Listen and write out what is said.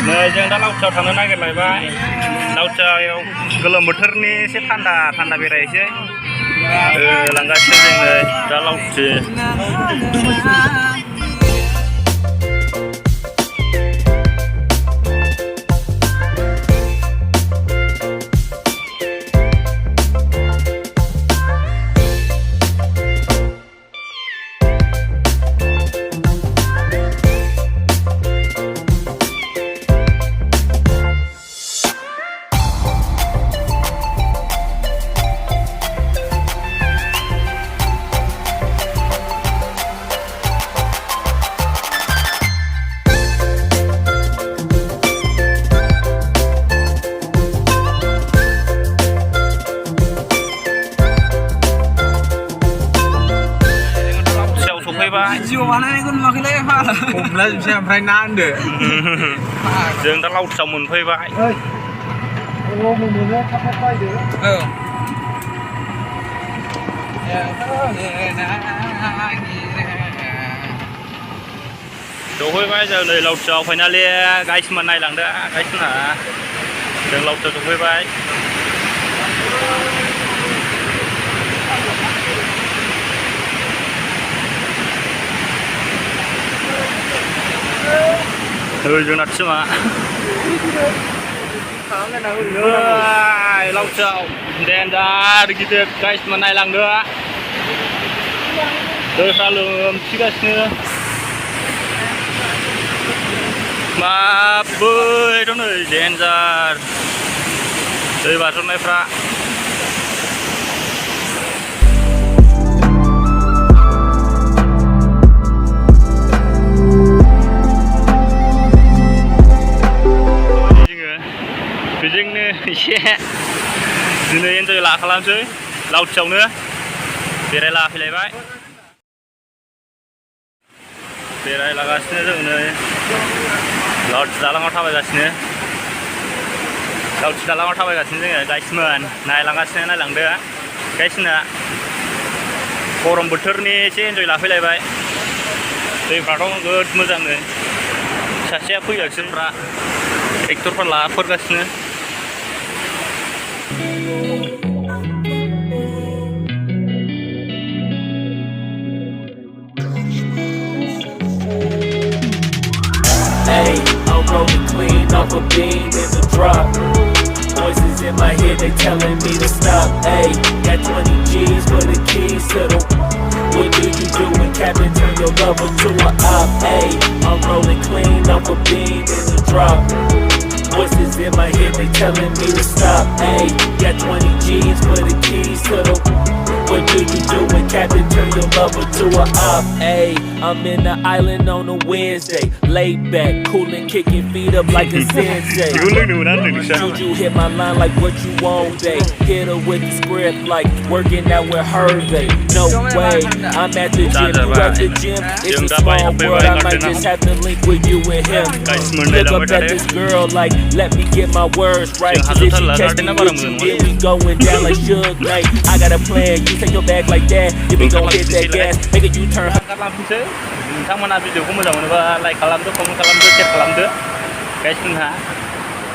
नै जों दा लावथियाव थांनो नागिरलायबाय लावथियाव गोलोम बोथोरनि एसे थान्दा बेरायनोसै लांगासिनो जों नै दा लावथि जिउ बानायनायखौ नुवाखैलै फाग्ला हमला जोबसै ओमफ्राय ना होनदो जों दा लावथियाव मोनफैबाय सफैबाय जों नै लावथियाव फाइनालि गाइसमोन नायलांदो गाइसमोनहा जों लावथियाव सफैबाय जोंना टिमा लावथियाव देन्जार गिदिर गाइसमोन नायलांदो दैफ्रा लोमसिगासिनो माबोरैथ' नै देन्जार दै बाज्रुमनायफ्रा बेजोंनो एसे दिनै एन्जय खालामसै लावथियावनो बेरायला फैलायबाय बेरायलागासिनो जों नै लावथि दालाङाव थाबायगासिनो जोङो गाइसमोन नायलांदो गाइसना गरम बोथोरनि एसे एन्जय लाफैलायबाय दैफ्राथ' नोगोद मोजाङै सासेया फैगासिनोफ्रा ट्रेक्टरफ्रा लाफोरगासिनो Hey, I'm rolling clean off a beam in the drop. Voices in my head, they telling me to stop. Hey, got 20 G's for the keys to the. What do you do when Captain turn your lover to a op? Hey, I'm rolling clean off a beam in the drop. Voices in my head, they telling me to stop. Hey, got 20 G's for the keys to the. What do you do when Captain turn your lover to a op? Hey, I'm in the island on a Wednesday, laid back, coolin', kicking feet up like a sensei. Juju hit my line like what you want, babe. Hit her with the script like working out with her, babe. No way, I'm at the gym, you at the gym. It's a small world, I might just have to link with you and him. Look up at this girl like, let me get my words right. Cause if she catch me with you, then we going down like Suge Knight. I got a plan, you take your bag like that. If we gon' hit that gas, make a U-turn. नोंथांमोना भिडिअखौ मोजां मोनोबा like खालामदो, comment खालामदो, share खालामदो गाइसमोनहा